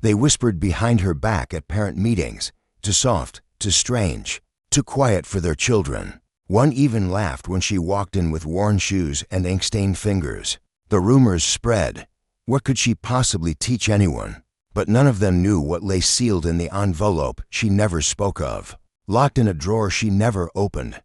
They whispered behind her back at parent meetings, too soft, too strange, too quiet for their children. One even laughed when she walked in with worn shoes and ink-stained fingers. The rumors spread. What could she possibly teach anyone? But none of them knew what lay sealed in the envelope she never spoke of, locked in a drawer she never opened.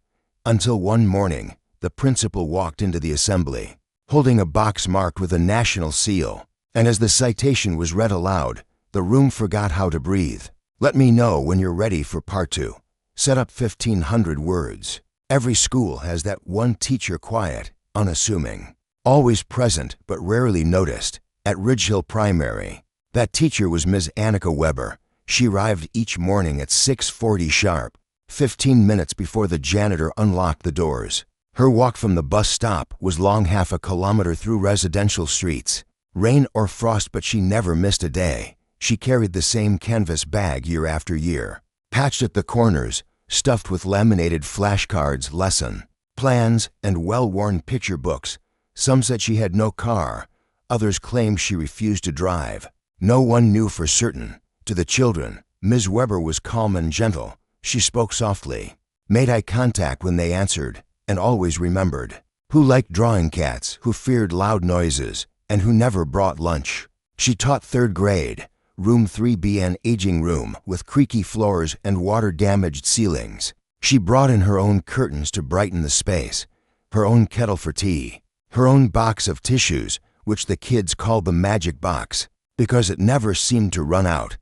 Until one morning, the principal walked into the assembly, holding a box marked with a national seal. And as the citation was read aloud, the room forgot how to breathe. Let me know when you're ready for part 2. Set up 1,500 words. Every school has that one teacher, quiet, unassuming, always present but rarely noticed. At Ridge Hill Primary, that teacher was Ms. Annika Weber. She arrived each morning at 6:40 sharp, 15 minutes before the janitor unlocked the doors. Her walk from the bus stop was long, half a kilometer through residential streets. Rain or frost, but she never missed a day. She carried the same canvas bag year after year, patched at the corners, stuffed with laminated flashcards, lesson plans, and well-worn picture books. Some said she had no car. Others claimed she refused to drive. No one knew for certain. To the children, Ms. Weber was calm and gentle. She spoke softly, made eye contact when they answered, and always remembered. Who liked drawing cats, who feared loud noises, and who never brought lunch. She taught 3rd grade, room 3B, an aging room with creaky floors and water-damaged ceilings. She brought in her own curtains to brighten the space, her own kettle for tea, her own box of tissues, which the kids called the magic box, because it never seemed to run out.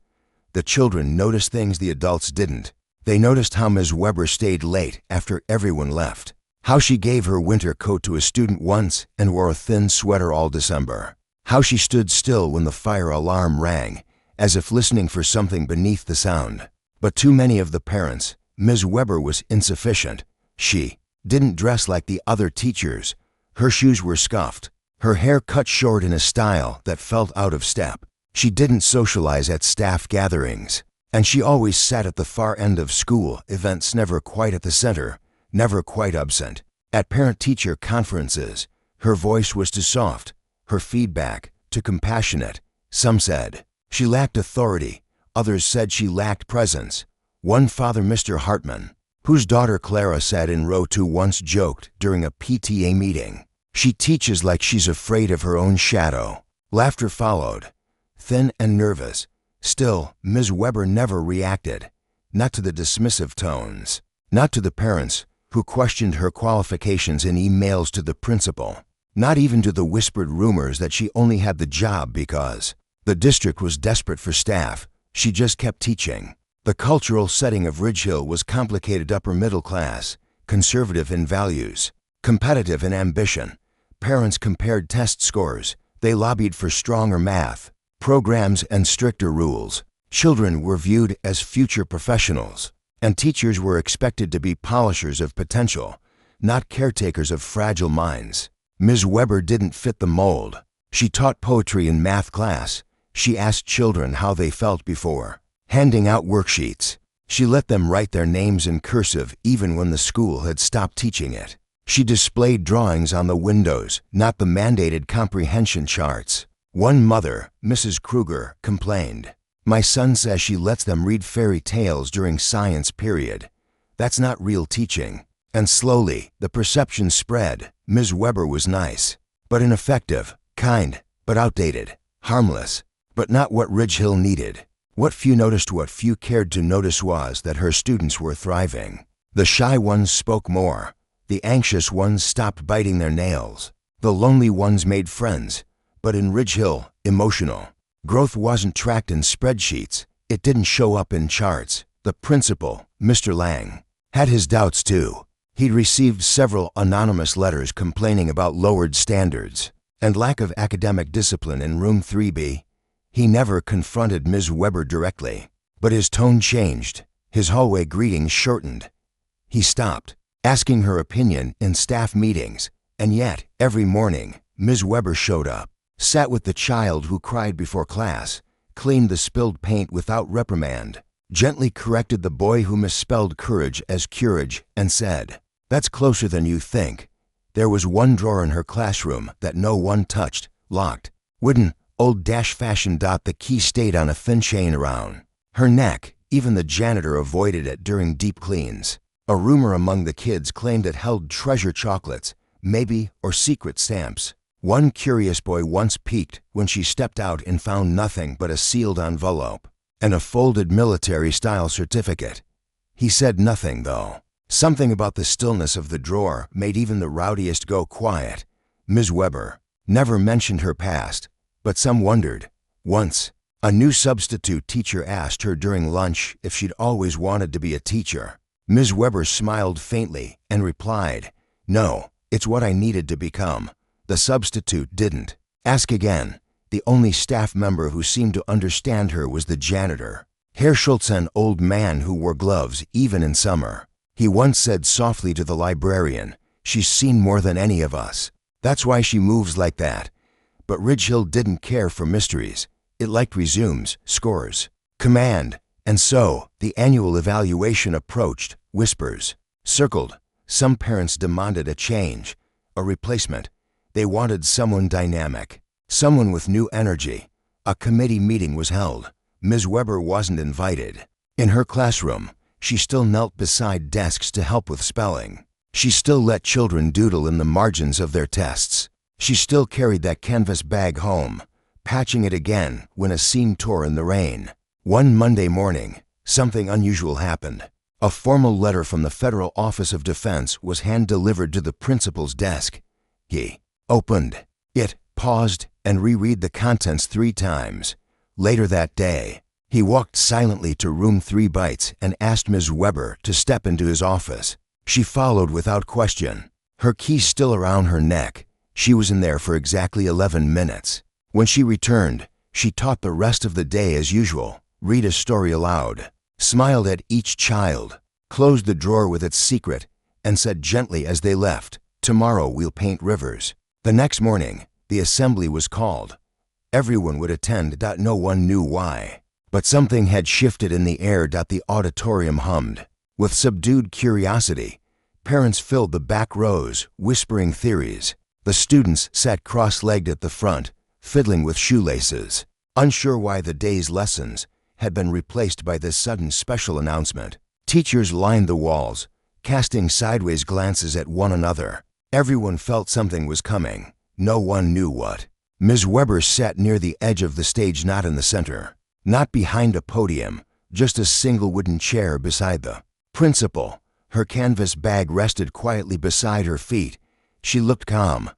The children noticed things the adults didn't. They noticed how Ms. Weber stayed late after everyone left, how she gave her winter coat to a student once and wore a thin sweater all December, how she stood still when the fire alarm rang, as if listening for something beneath the sound. But to many of the parents, Ms. Weber was insufficient. She didn't dress like the other teachers. Her shoes were scuffed, her hair cut short in a style that felt out of step. She didn't socialize at staff gatherings, and she always sat at the far end of school events, never quite at the center, never quite absent. At parent-teacher conferences, her voice was too soft, her feedback too compassionate. Some said she lacked authority, others said she lacked presence. One father, Mr. Hartman, whose daughter Clara sat in row 2, once joked during a PTA meeting, "She teaches like she's afraid of her own shadow." Laughter followed, thin and nervous. Still, Ms. Weber never reacted, not to the dismissive tones, not to the parents who questioned her qualifications in emails to the principal, not even to the whispered rumors that she only had the job because the district was desperate for staff. She just kept teaching. The cultural setting of Ridge Hill was complicated, upper middle class, conservative in values, competitive in ambition. Parents compared test scores. They lobbied for stronger math programs and stricter rules. Children were viewed as future professionals, and teachers were expected to be polishers of potential, not caretakers of fragile minds. Ms. Weber didn't fit the mold. She taught poetry in math class. She asked children how they felt before handing out worksheets. She let them write their names in cursive even when the school had stopped teaching it. She displayed drawings on the windows, not the mandated comprehension charts. One mother, Mrs. Kruger, complained, "My son says she lets them read fairy tales during science period. That's not real teaching." And slowly, the perception spread. Ms. Weber was nice, but ineffective, kind, but outdated, harmless, but not what Ridge Hill needed. What few noticed, what few cared to notice, was that her students were thriving. The shy ones spoke more. The anxious ones stopped biting their nails. The lonely ones made friends. But in Ridge Hill, emotional growth wasn't tracked in spreadsheets. It didn't show up in charts. The principal, Mr. Lang, had his doubts too. He'd received several anonymous letters complaining about lowered standards and lack of academic discipline in room 3B. He never confronted Ms. Weber directly, but his tone changed. His hallway greetings shortened. He stopped asking her opinion in staff meetings, and yet, every morning, Ms. Weber showed up, sat with the child who cried before class, cleaned the spilled paint without reprimand, gently corrected the boy who misspelled courage as courage, and said, "That's closer than you think." There was one drawer in her classroom that no one touched, locked, wooden, Old-fashioned. The key stayed on a thin chain around her neck. Even the janitor avoided it during deep cleans. A rumor among the kids claimed it held treasure chocolates, maybe, or secret stamps. One curious boy once peeked when she stepped out and found nothing but a sealed envelope and a folded military-style certificate. He said nothing, though. Something about the stillness of the drawer made even the rowdiest go quiet. Ms. Weber never mentioned her past, but some wondered. Once, a new substitute teacher asked her during lunch if she'd always wanted to be a teacher. Ms. Weber smiled faintly and replied, "No, it's what I needed to become." The substitute didn't ask again. The only staff member who seemed to understand her was the janitor. Herr Schultz, an old man who wore gloves even in summer. He once said softly to the librarian, "She's seen more than any of us. That's why she moves like that." But Ridge Hill didn't care for mysteries. It liked resumes, scores, command. And so, the annual evaluation approached. Whispers circled. Some parents demanded a change, a replacement. They wanted someone dynamic, someone with new energy. A committee meeting was held. Ms. Weber wasn't invited. In her classroom, she still knelt beside desks to help with spelling. She still let children doodle in the margins of their tests. She still carried that canvas bag home, patching it again when a seam tore in the rain. One Monday morning, something unusual happened. A formal letter from the Federal Office of Defense was hand-delivered to the principal's desk. He opened it, paused, and reread the contents 3 times. Later that day, he walked silently to room 3 bytes and asked Ms. Weber to step into his office. She followed without question, her key still around her neck. She was in there for exactly 11 minutes. When she returned, she taught the rest of the day as usual. Read a story aloud, smiled at each child, closed the drawer with its secret, and said gently as they left, "Tomorrow we'll paint rivers." The next morning, the assembly was called. Everyone would attend. No one knew why. But something had shifted in the air. The auditorium hummed. With subdued curiosity, parents filled the back rows, whispering theories. The students sat cross-legged at the front, fiddling with shoelaces, unsure why the day's lessons had been replaced by this sudden special announcement. Teachers lined the walls, casting sideways glances at one another. Everyone felt something was coming. No one knew what. Ms. Weber sat near the edge of the stage, not in the center, not behind a podium, just a single wooden chair beside the principal. Her canvas bag rested quietly beside her feet. She looked calm,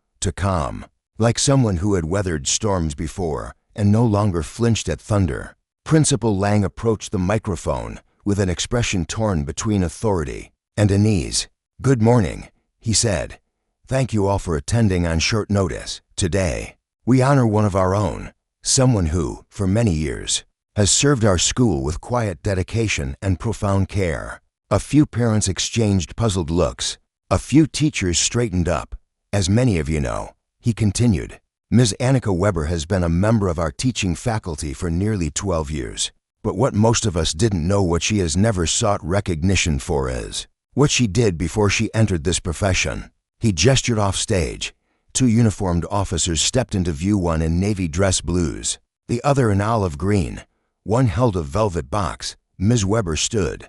like someone who had weathered storms before and no longer flinched at thunder. Principal Lang approached the microphone with an expression torn between authority and unease. "Good morning," he said. "Thank you all for attending on short notice. Today, we honor one of our own, someone who, for many years, has served our school with quiet dedication and profound care." A few parents exchanged puzzled looks. A few teachers straightened up. "As many of you know," he continued, "Ms. Annika Weber has been a member of our teaching faculty for nearly 12 years. But what most of us didn't know, what she has never sought recognition for, is what she did before she entered this profession." He gestured off stage. 2 uniformed officers stepped into view, one in navy dress blues, the other in olive green. One held a velvet box. Ms. Weber stood,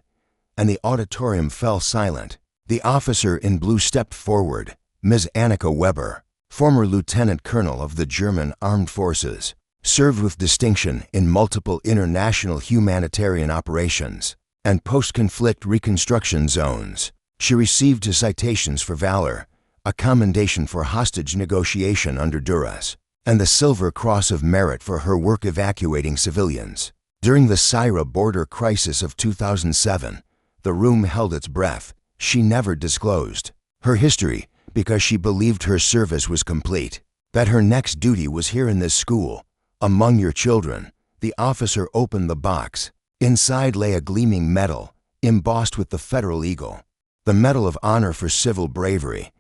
and the auditorium fell silent. The officer in blue stepped forward. Ms. Annika Weber, former lieutenant colonel of the German Armed Forces, served with distinction in multiple international humanitarian operations and post-conflict reconstruction zones. She received 2 citations for valor, a commendation for hostage negotiation under duress, and the Silver Cross of Merit for her work evacuating civilians. During the Syria border crisis of 2007, the room held its breath. She never disclosed her history because she believed her service was complete, that her next duty was here in this school, among your children. The officer opened the box. Inside lay a gleaming medal, embossed with the Federal Eagle, the Medal of Honor for Civil Bravery.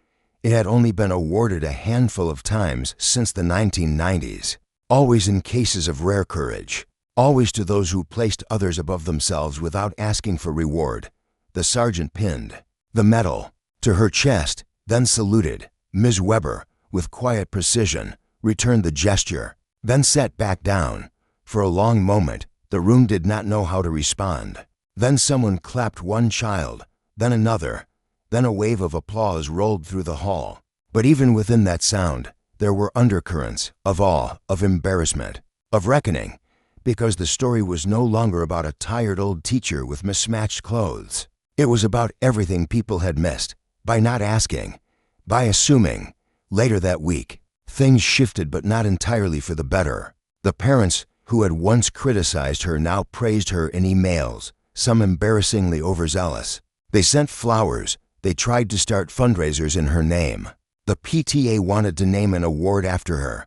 It had only been awarded a handful of times since the 1990s, always in cases of rare courage, always to those who placed others above themselves without asking for reward. The sergeant pinned the medal to her chest, then saluted. Ms. Weber, with quiet precision, returned the gesture. then sat back down. For a long moment, the room did not know how to respond. Then someone clapped one child, then another, then a wave of applause rolled through the hall. But even within that sound, there were undercurrents of awe, of embarrassment, of reckoning, because the story was no longer about a tired old teacher with mismatched clothes. It was about everything people had missed, by not asking, by assuming. Later that week, things shifted, but not entirely for the better. The parents who had once criticized her now praised her in emails, some embarrassingly overzealous. They sent flowers. They tried to start fundraisers in her name. The PTA wanted to name an award after her.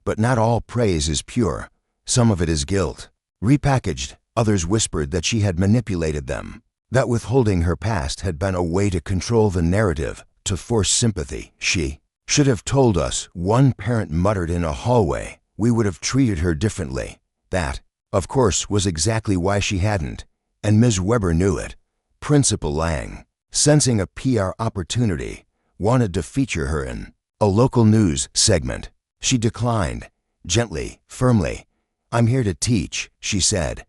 But not all praise is pure. Some of it is guilt. Repackaged, others whispered that she had manipulated them, that withholding her past had been a way to control the narrative, to force sympathy. She should have told us, one parent muttered in a hallway. We would have treated her differently. That, of course, was exactly why she hadn't, and Ms. Weber knew it. Principal Lang, sensing a PR opportunity, wanted to feature her in a local news segment. She declined, gently, firmly. "I'm here to teach," she said.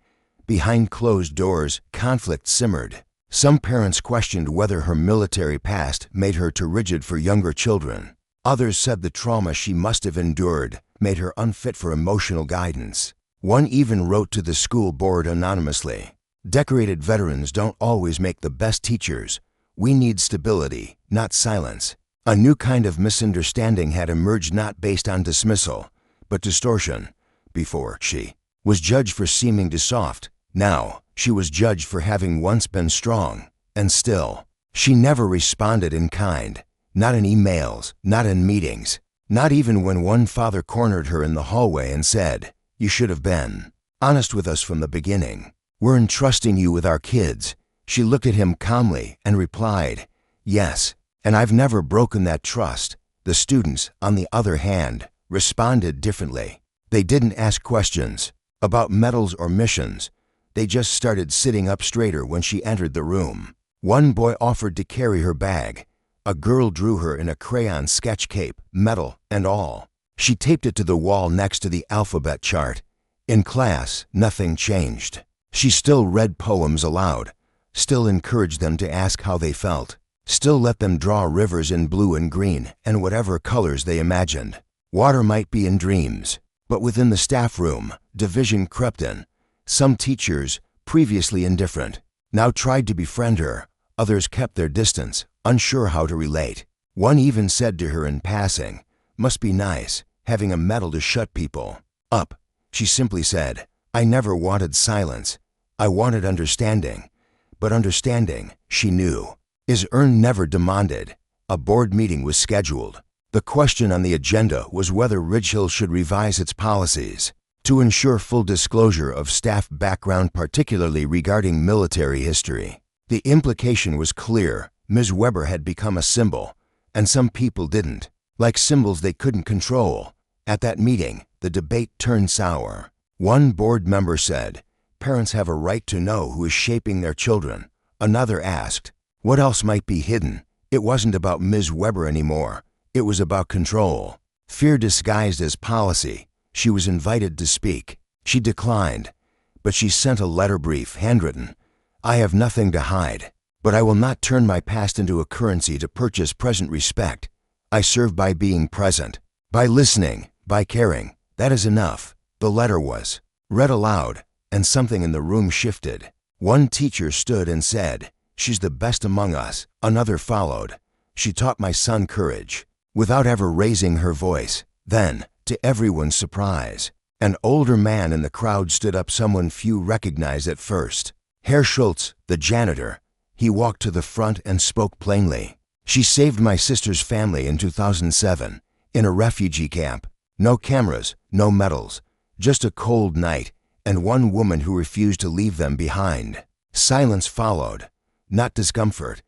Behind closed doors, conflict simmered. Some parents questioned whether her military past made her too rigid for younger children. Others said the trauma she must have endured made her unfit for emotional guidance. One even wrote to the school board anonymously. "Decorated veterans don't always make the best teachers. We need stability, not silence." A new kind of misunderstanding had emerged, not based on dismissal, but distortion. Before, she was judged for seeming too soft. Now, she was judged for having once been strong. And still, she never responded in kind. Not in emails, not in meetings, not even when one father cornered her in the hallway and said, "You should have been honest with us from the beginning. We're entrusting you with our kids." She looked at him calmly and replied, "Yes, and I've never broken that trust." The students, on the other hand, responded differently. They didn't ask questions about medals or missions. They just started sitting up straighter when she entered the room. One boy offered to carry her bag. A girl drew her in a crayon sketch cape, medal and all. She taped it to the wall next to the alphabet chart. In class, nothing changed. She still read poems aloud, still encouraged them to ask how they felt, still let them draw rivers in blue and green and whatever colors they imagined. Water might be in dreams, but within the staff room, division crept in. Some teachers, previously indifferent, now tried to befriend her. Others kept their distance, unsure how to relate. One even said to her in passing, "Must be nice, having a medal to shut people up." She simply said, "I never wanted silence. I wanted understanding." But understanding, she knew, is earned, never demanded. A board meeting was scheduled. The question on the agenda was whether Ridge Hill should revise its policies to ensure full disclosure of staff background, particularly regarding military history. The implication was clear. Ms. Weber had become a symbol, and some people didn't like symbols they couldn't control. At that meeting, the debate turned sour. One board member said, "Parents have a right to know who is shaping their children." Another asked, what else might be hidden? It wasn't about Ms. Weber anymore. It was about control. Fear disguised as policy. She was invited to speak. She declined, but she sent a letter brief, handwritten. "I have nothing to hide, but I will not turn my past into a currency to purchase present respect. I serve by being present, by listening, by caring. That is enough." The letter was read aloud, and something in the room shifted. One teacher stood and said, "She's the best among us." Another followed, "She taught my son courage," without ever raising her voice. Then, to everyone's surprise, an older man in the crowd stood up, someone few recognized at first. Herr Schultz, the janitor. He walked to the front and spoke plainly. "She saved my sister's family in 2007, in a refugee camp. No cameras, no medals, just a cold night, and one woman who refused to leave them behind." Silence followed, not discomfort,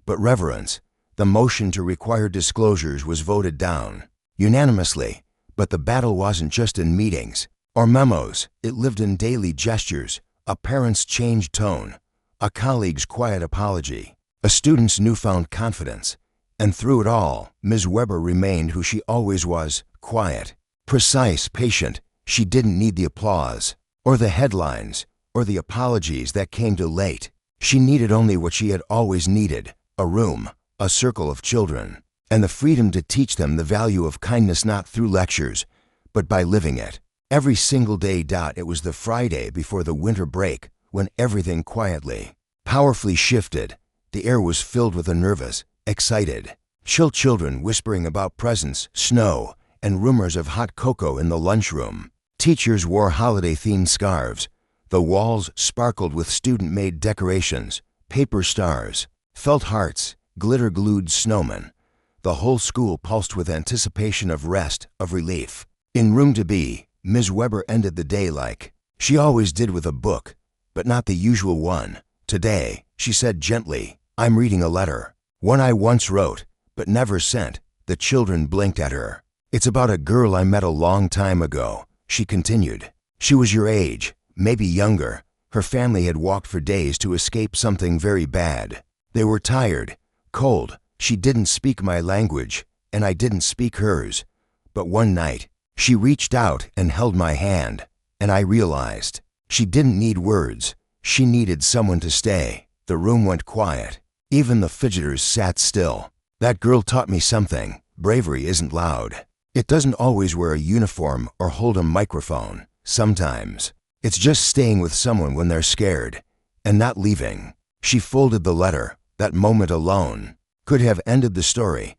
but reverence. The motion to require disclosures was voted down, unanimously. But the battle wasn't just in meetings or memos. It lived in daily gestures, a parent's changed tone, a colleague's quiet apology, a student's newfound confidence. And through it all, Ms. Weber remained who she always was, quiet, precise, patient, She didn't need the applause, or the headlines, or the apologies that came too late. She needed only what she had always needed: a room, a circle of children, and the freedom to teach them the value of kindness not through lectures, but by living it. Every single day. It was the Friday before the winter break when everything quietly, powerfully shifted. The air was filled with a nervous, excited, chill children whispering about presents, snow, and rumors of hot cocoa in the lunchroom. Teachers wore holiday-themed scarves. The walls sparkled with student-made decorations, paper stars, felt hearts, glitter-glued snowmen. The whole school pulsed with anticipation of rest, of relief. In room to be, Ms. Weber ended the day like she always did, with a book, but not the usual one. Today, she said gently, "I'm reading a letter. One I once wrote, but never sent." The children blinked at her. "It's about a girl I met a long time ago," she continued. "She was your age, maybe younger. Her family had walked for days to escape something very bad. They were tired, cold. She didn't speak my language, and I didn't speak hers. But one night, she reached out and held my hand, and I realized she didn't need words. She needed someone to stay." The room went quiet. Even the fidgeters sat still. "That girl taught me something. Bravery isn't loud. It doesn't always wear a uniform or hold a microphone. Sometimes it's just staying with someone when they're scared and not leaving." She folded the letter. That moment alone could have ended the story,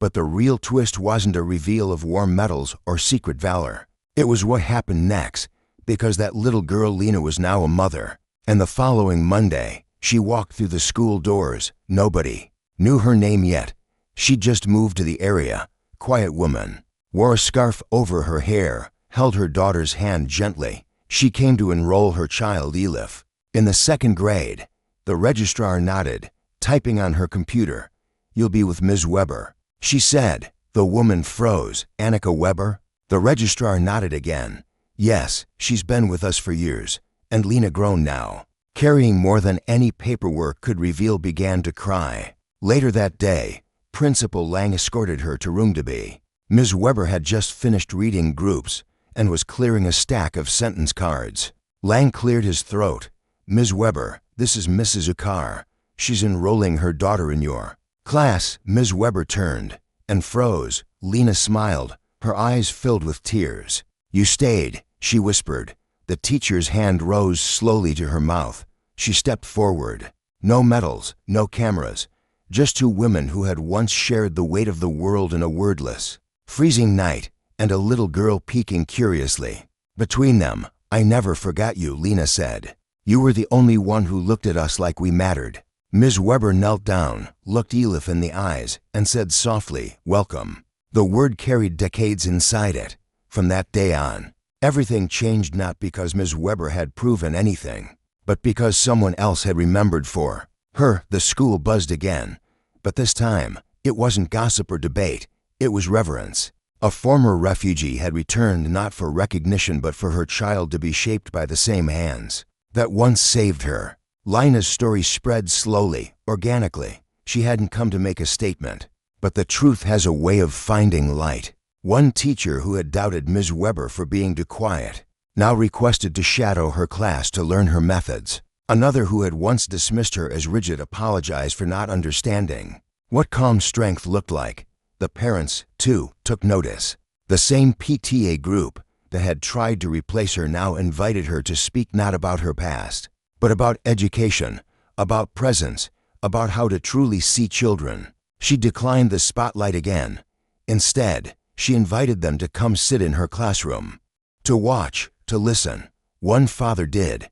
but the real twist wasn't a reveal of warm medals or secret valor. It was what happened next, because that little girl Lena was now a mother, and the following Monday, she walked through the school doors. Nobody knew her name yet. She just moved to the area, quiet woman, wore a scarf over her hair, held her daughter's hand gently. She came to enroll her child Elif in the 2nd grade. The registrar nodded, typing on her computer. "You'll be with Ms. Weber," she said. The woman froze. "Annika Weber?" The registrar nodded again. "Yes, she's been with us for years." And Lena, grown now, carrying more than any paperwork could reveal, began to cry. Later that day, Principal Lang escorted her to room to be. Ms. Weber had just finished reading groups and was clearing a stack of sentence cards. Lang cleared his throat. "Ms. Weber, this is Mrs. Ukar. She's enrolling her daughter in your class." Ms. Weber turned and froze. Lena smiled, her eyes filled with tears. "You stayed," she whispered. The teacher's hand rose slowly to her mouth. She stepped forward. No medals, no cameras, just two women who had once shared the weight of the world in a wordless, freezing night, and a little girl peeking curiously. Between them, "I never forgot you," Lena said. "You were the only one who looked at us like we mattered." Ms. Weber knelt down, looked Elif in the eyes, and said softly, "Welcome." The word carried decades inside it. From that day on, everything changed, not because Ms. Weber had proven anything, but because someone else had remembered for her. The school buzzed again, but this time, it wasn't gossip or debate, it was reverence. A former refugee had returned, not for recognition but for her child to be shaped by the same hands that once saved her. Lina's story spread slowly, organically. She hadn't come to make a statement, but the truth has a way of finding light. One teacher who had doubted Ms. Weber for being too quiet now requested to shadow her class to learn her methods. Another who had once dismissed her as rigid apologized for not understanding what calm strength looked like. The parents, too, took notice. The same PTA group that had tried to replace her now invited her to speak, not about her past, but about education, about presence, about how to truly see children. She declined the spotlight again. Instead, she invited them to come sit in her classroom, to watch, to listen. One father did.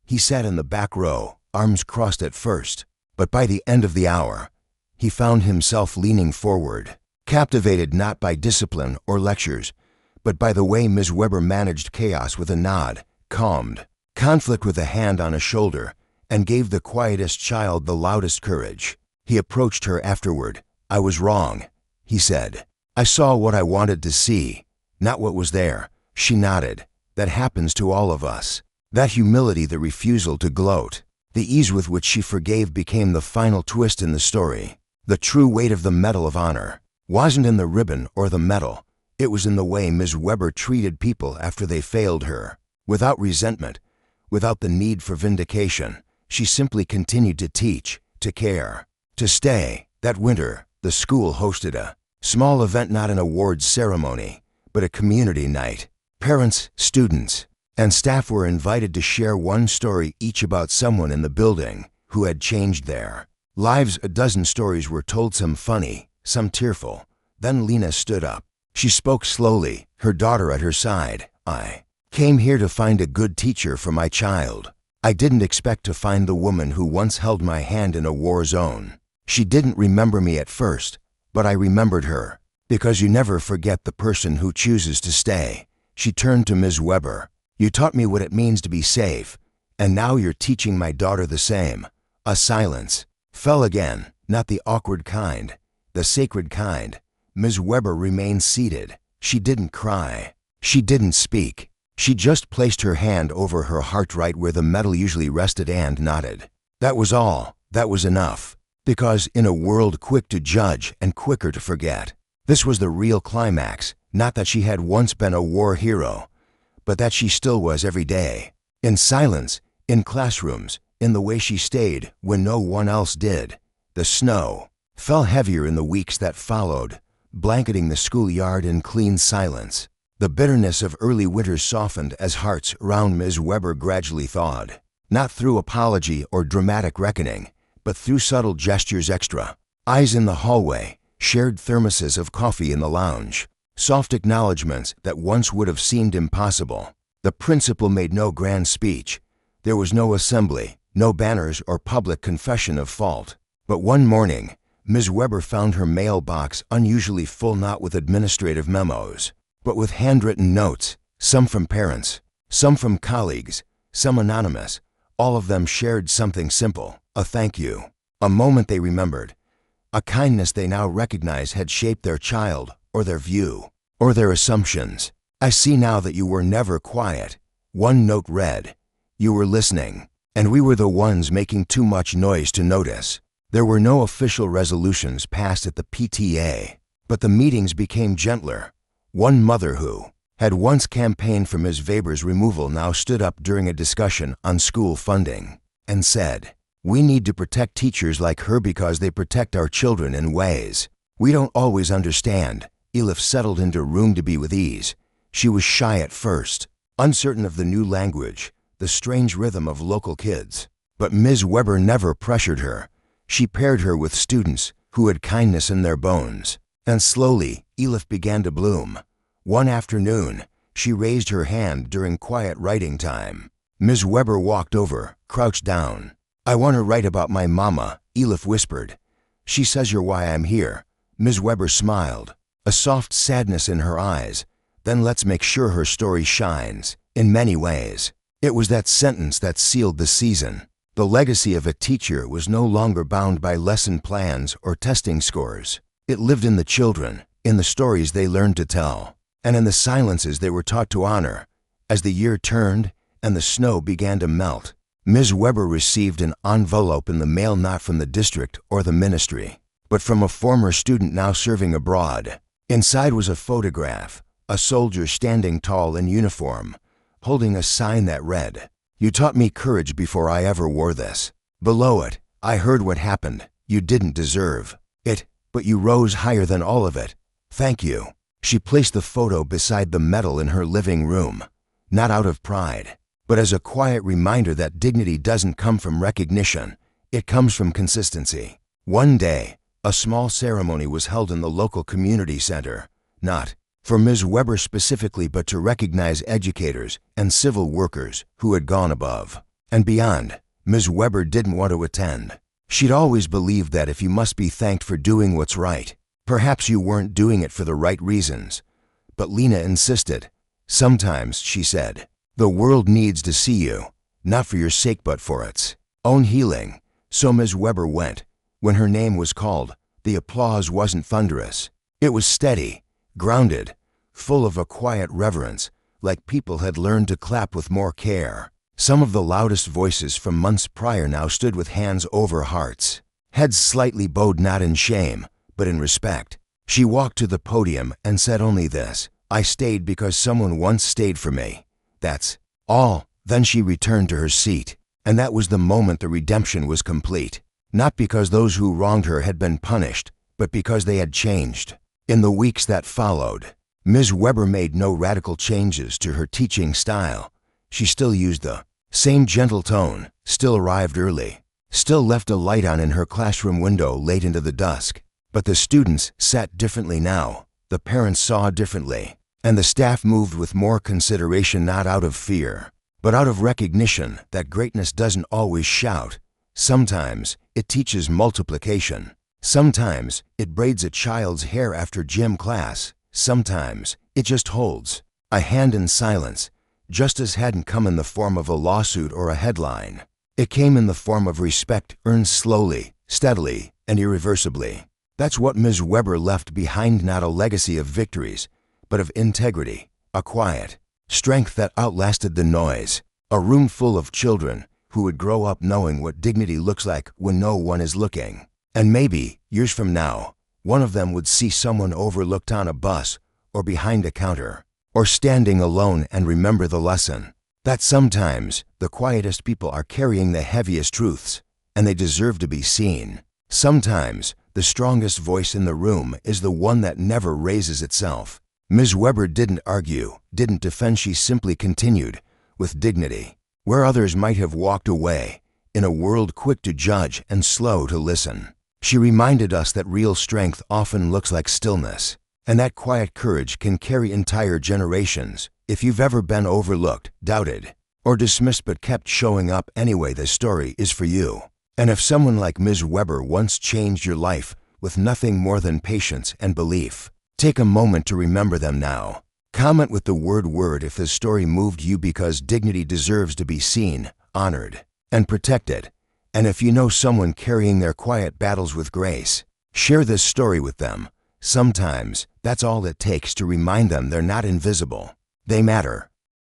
He sat in the back row, arms crossed at first, but by the end of the hour, he found himself leaning forward, captivated not by discipline or lectures, but by the way Ms. Weber managed chaos with a nod, calmed conflict with a hand on a shoulder, and gave the quietest child the loudest courage. He approached her afterward. "I was wrong," he said. "I saw what I wanted to see, not what was there." She nodded. "That happens to all of us." That humility, the refusal to gloat, the ease with which she forgave became the final twist in the story. The true weight of the Medal of Honor wasn't in the ribbon or the medal. It was in the way Ms. Weber treated people after they failed her. Without resentment, without the need for vindication, she simply continued to teach, to care, to stay. That winter, the school hosted a small event, not an awards ceremony, but a community night. Parents, students, and staff were invited to share one story each about someone in the building who had changed their lives. A dozen stories were told, some funny, some tearful. Then Lena stood up. She spoke slowly, her daughter at her side. I came here to find a good teacher for my child. I didn't expect to find the woman who once held my hand in a war zone. She didn't remember me at first, but I remembered her. Because you never forget the person who chooses to stay. She turned to Ms. Weber. You taught me what it means to be safe, and now you're teaching my daughter the same. A silence fell again, not the awkward kind, the sacred kind. Ms. Weber remained seated. She didn't cry. She didn't speak. She just placed her hand over her heart, right where the metal usually rested, and nodded. That was all. That was enough. Because in a world quick to judge and quicker to forget, this was the real climax. Not that she had once been a war hero, but that she still was every day. In silence, in classrooms, in the way she stayed when no one else did. The snow fell heavier in the weeks that followed, blanketing the schoolyard in clean silence. The bitterness of early winter softened as hearts around Ms. Weber gradually thawed. Not through apology or dramatic reckoning, but through subtle gestures. Extra eyes in the hallway, shared thermoses of coffee in the lounge, soft acknowledgments that once would have seemed impossible. The principal made no grand speech. There was no assembly, no banners or public confession of fault. But one morning, Ms. Weber found her mailbox unusually full, not with administrative memos, but with handwritten notes, some from parents, some from colleagues, some anonymous. All of them shared something simple: a thank you, a moment they remembered, a kindness they now recognize had shaped their child or their view or their assumptions. I see now that you were never quiet. One note read, you were listening, and we were the ones making too much noise to notice. There were no official resolutions passed at the PTA, but the meetings became gentler. One mother who had once campaigned for Ms. Weber's removal now stood up during a discussion on school funding and said, we need to protect teachers like her because they protect our children in ways we don't always understand. Elif settled into room to be with ease. She was shy at first, uncertain of the new language, the strange rhythm of local kids. But Ms. Weber never pressured her. She paired her with students who had kindness in their bones. And slowly, Elif began to bloom. One afternoon, she raised her hand during quiet writing time. Ms. Weber walked over, crouched down. I want to write about my mama, Elif whispered. She says you're why I'm here. Ms. Weber smiled, a soft sadness in her eyes. Then let's make sure her story shines, in many ways. It was that sentence that sealed the season. The legacy of a teacher was no longer bound by lesson plans or testing scores. It lived in the children, in the stories they learned to tell, and in the silences they were taught to honor. As the year turned and the snow began to melt, Ms. Weber received an envelope in the mail, not from the district or the ministry, but from a former student now serving abroad. Inside was a photograph, a soldier standing tall in uniform, holding a sign that read, you taught me courage before I ever wore this. Below it, I heard what happened. You didn't deserve it, but you rose higher than all of it. Thank you. She placed the photo beside the medal in her living room, not out of pride, but as a quiet reminder that dignity doesn't come from recognition. It comes from consistency. One day, a small ceremony was held in the local community center, not for Ms. Weber specifically, but to recognize educators and civil workers who had gone above and beyond. Ms. Weber didn't want to attend. She'd always believed that if you must be thanked for doing what's right, perhaps you weren't doing it for the right reasons. But Lena insisted. Sometimes, she said, the world needs to see you, not for your sake but for its own healing. So Ms. Weber went. When her name was called, the applause wasn't thunderous. It was steady, grounded, full of a quiet reverence, like people had learned to clap with more care. Some of the loudest voices from months prior now stood with hands over hearts, heads slightly bowed, not in shame, but in respect. She walked to the podium and said only this: "I stayed because someone once stayed for me. That's all." Then she returned to her seat, and that was the moment the redemption was complete. Not because those who wronged her had been punished, but because they had changed. In the weeks that followed, Ms. Weber made no radical changes to her teaching style. She still used the same gentle tone, still arrived early, still left a light on in her classroom window late into the dusk. But the students sat differently now, the parents saw differently, and the staff moved with more consideration, not out of fear, but out of recognition that greatness doesn't always shout. Sometimes it teaches multiplication. Sometimes it braids a child's hair after gym class. Sometimes it just holds a hand in silence. Justice hadn't come in the form of a lawsuit or a headline. It came in the form of respect earned slowly, steadily, and irreversibly. That's what Ms. Weber left behind, not a legacy of victories, but of integrity, a quiet strength that outlasted the noise, a room full of children who would grow up knowing what dignity looks like when no one is looking. And maybe, years from now, one of them would see someone overlooked on a bus or behind a counter or standing alone and remember the lesson that sometimes the quietest people are carrying the heaviest truths, and they deserve to be seen. Sometimes the strongest voice in the room is the one that never raises itself. Ms. Weber didn't argue, didn't defend, she simply continued with dignity where others might have walked away, in a world quick to judge and slow to listen. She reminded us that real strength often looks like stillness, and that quiet courage can carry entire generations. If you've ever been overlooked, doubted, or dismissed but kept showing up anyway, this story is for you. And if someone like Ms. Weber once changed your life with nothing more than patience and belief, take a moment to remember them now. Comment with the word if this story moved you, because dignity deserves to be seen, honored, and protected. And if you know someone carrying their quiet battles with grace, share this story with them. Sometimes that's all it takes to remind them they're not invisible. They matter.